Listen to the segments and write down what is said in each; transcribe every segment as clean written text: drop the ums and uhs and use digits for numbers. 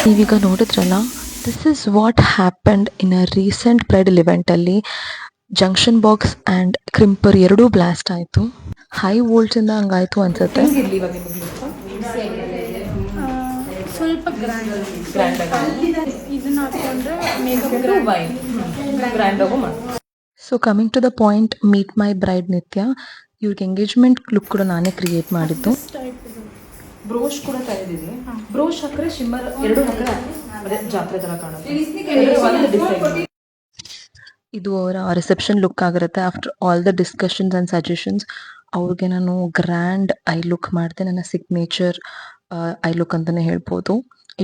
ನೀವೀಗ ನೋಡಿದ್ರಲ್ಲ, this is what happened in a recent bridal ಇವೆಂಟಲ್ಲಿ. ಜಂಕ್ಷನ್ ಬಾಕ್ಸ್ ಆ್ಯಂಡ್ ಕ್ರಿಂಪರ್ ಎರಡೂ ಬ್ಲಾಸ್ಟ್ ಆಯಿತು. ಹೈ ವೋಲ್ಟ್ಸಿಂದ ಹಂಗಾಯಿತು ಅನ್ಸುತ್ತೆ. ಸ್ವಲ್ಪ ಇದನ್ನ ಹಾಕೊಂಡ್ರೆ so coming to the point, meet my bride Nithya. ಇವ್ರಿಗೆ ಎಂಗೇಜ್ಮೆಂಟ್ ಲುಕ್ ಕೂಡ ನಾನೇ ಕ್ರಿಯೇಟ್ ಮಾಡಿದ್ದು. ಬ್ರೋಶ್ ಕೂಡ ತೆಗೆದಿದೆ. ಬ್ರೋಶ್ ಹಾಕಿದ್ರೆ ಶಿಮ್ಮರ್ ಎರಡು ಹಾಕಿದ್ರೆ ಅದೇ ಜಾತ್ರೆ ತರ ಕಾಣುತ್ತೆ. ಇದು ಅವರ ರಿಸೆಪ್ಷನ್ ಲುಕ್ ಆಗಿರುತ್ತೆ. After all the discussions and suggestions ಅವ್ರಿಗೆ ನಾನು ಗ್ರ್ಯಾಂಡ್ ಐ ಲುಕ್ ಮಾಡಿದೆ. ನನ್ನ ಸಿಗ್ನೇಚರ್ ಐ ಲುಕ್ ಅಂತಲೇ ಹೇಳ್ಬೋದು.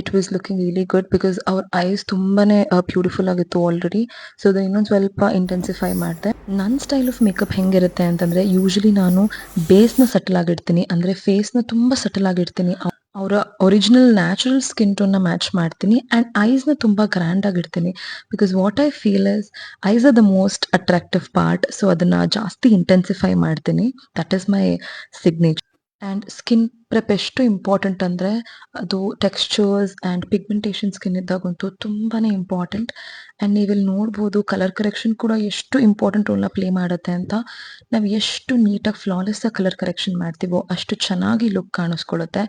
It was looking really good because ಅವ್ರ ಐಸ್ ತುಂಬಾ ಬ್ಯೂಟಿಫುಲ್ ಆಗಿತ್ತು ಆಲ್ರೆಡಿ. ಸೊ ಅದನ್ನು ಇನ್ನೊಂದು ಸ್ವಲ್ಪ ಇಂಟೆನ್ಸಿಫೈ ಮಾಡಿದೆ. ನನ್ನ ಸ್ಟೈಲ್ ಆಫ್ ಮೇಕಪ್ ಹೆಂಗಿರುತ್ತೆ ಅಂತಂದರೆ, ಯೂಶ್ವಲಿ ನಾನು ಬೇಸ್ನ ಸಟಲ್ ಆಗಿಡ್ತೀನಿ, ಅಂದರೆ ಫೇಸ್ನ ತುಂಬ ಸಟಲ್ ಆಗಿಡ್ತೀನಿ. ಅವರ ಒರಿಜಿನಲ್ ನ್ಯಾಚುರಲ್ ಸ್ಕಿನ್ ಟೋನ್ನ ಮ್ಯಾಚ್ ಮಾಡ್ತೀನಿ. ಆ್ಯಂಡ್ ಐಸ್ನ ತುಂಬ ಗ್ರ್ಯಾಂಡ್ ಆಗಿಡ್ತೀನಿ. Because what I feel is eyes are the most attractive part. So ಅದನ್ನು ಜಾಸ್ತಿ ಇಂಟೆನ್ಸಿಫೈ ಮಾಡ್ತೀನಿ. That is my signature. And skin prep ಎಷ್ಟು ಇಂಪಾರ್ಟೆಂಟ್ ಅಂದರೆ, ಅದು ಟೆಕ್ಸ್ಚರ್ಸ್ ಆ್ಯಂಡ್ ಪಿಗ್ಮೆಂಟೇಷನ್ ಸ್ಕಿನ್ ಇದ್ದಾಗಂತೂ ತುಂಬಾ ಇಂಪಾರ್ಟೆಂಟ್. ಆ್ಯಂಡ್ ನೀವಿಲ್ಲಿ ನೋಡ್ಬೋದು ಕಲರ್ ಕರೆಕ್ಷನ್ ಕೂಡ ಎಷ್ಟು ಇಂಪಾರ್ಟೆಂಟ್ ರೋಲ್ನ ಪ್ಲೇ ಮಾಡುತ್ತೆ ಅಂತ. ನಾವು ಎಷ್ಟು ನೀಟಾಗಿ ಫ್ಲಾಲೆಸ್ಸಾಗಿ ಕಲರ್ ಕರೆಕ್ಷನ್ ಮಾಡ್ತೀವೋ ಅಷ್ಟು ಚೆನ್ನಾಗಿ ಲುಕ್ ಕಾಣಿಸ್ಕೊಳ್ಳುತ್ತೆ.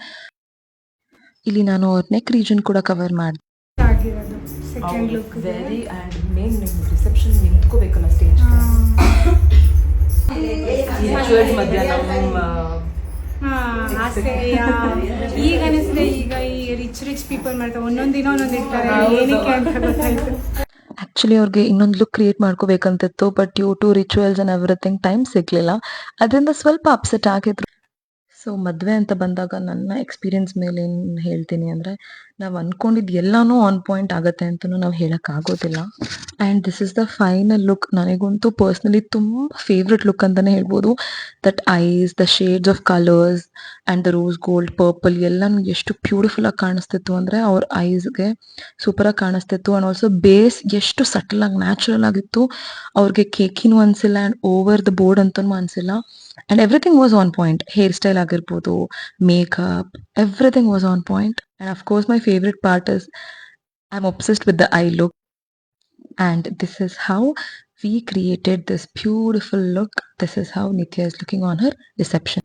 ಇಲ್ಲಿ ನಾನು ನೆಕ್ ರೀಜನ್ ಕೂಡ ಕವರ್ ಮಾಡಿದೆ. ವೆರಿ ಆ್ಯಂಡ್ ಮೇನ್ ರಿಸೆಪ್ಷನ್ ನಿಂತ್ಕೋಬೇಕಲ್ಲ ಸ್ಟೇಜ್ ಮಧ್ಯ ಈಗ ಅನಿಸಿದೆ, ಈಗ ಈ ರಿಚ್ ಪೀಪಲ್ ಮಾಡ್ತಾರೆ, ಒಂದೊಂದು ದಿನ ಒಂದೊಂದು ಇರ್ತಾರೆ, ಏನಕ್ಕೆ ಅಂತ ಗೊತ್ತಾಯ್ತು. ಆ್ಯಕ್ಚುಲಿ ಅವ್ರಿಗೆ ಇನ್ನೊಂದು ಲುಕ್ ಕ್ರಿಯೇಟ್ ಮಾಡ್ಕೋಬೇಕಂತಿತ್ತು, but due to rituals and everything time ಸಿಗಲಿಲ್ಲ. ಅದರಿಂದ ಸ್ವಲ್ಪ ಅಪ್ಸೆಟ್ ಆಗಿದ್ರು. ಸೊ ಮದುವೆ ಅಂತ ಬಂದಾಗ ನನ್ನ ಎಕ್ಸ್ಪೀರಿಯನ್ಸ್ ಮೇಲೆ ಏನು ಹೇಳ್ತೀನಿ ಅಂದರೆ, ನಾವು ಅಂದ್ಕೊಂಡಿದ್ದು ಎಲ್ಲನೂ ಆನ್ ಪಾಯಿಂಟ್ ಆಗುತ್ತೆ ಅಂತಲೂ ನಾವು ಹೇಳೋಕ್ಕಾಗೋದಿಲ್ಲ. And this is the final look. ನನಗಂತೂ ಪರ್ಸ್ನಲಿ ತುಂಬ ಫೇವ್ರೆಟ್ ಲುಕ್ ಅಂತಲೇ ಹೇಳ್ಬೋದು. That is, the shades of colours and the rose gold, purple ಎಲ್ಲನೂ ಎಷ್ಟು ಬ್ಯೂಟಿಫುಲ್ಲಾಗಿ ಕಾಣಿಸ್ತಿತ್ತು ಅಂದರೆ ಅವ್ರ ಐಸ್ಗೆ ಸೂಪರಾಗಿ ಕಾಣಿಸ್ತಿತ್ತು. ಆ್ಯಂಡ್ ಆಲ್ಸೋ ಬೇಸ್ ಎಷ್ಟು ಸಟಲಾಗಿ ನ್ಯಾಚುರಲ್ ಆಗಿತ್ತು. ಅವ್ರಿಗೆ ಕೇಕಿನೂ ಅನಿಸಿಲ್ಲ ಆ್ಯಂಡ್ ಓವರ್ ದ ಬೋರ್ಡ್ ಅಂತಲೂ ಅನಿಸಿಲ್ಲ. And everything was on point. Hair style ಆಗಿರ್ಬೋದು, makeup, everything was on point. And of course my favourite part is I am obsessed with the eye look. And this is how we created this beautiful look. This is how Nithya is looking on her reception.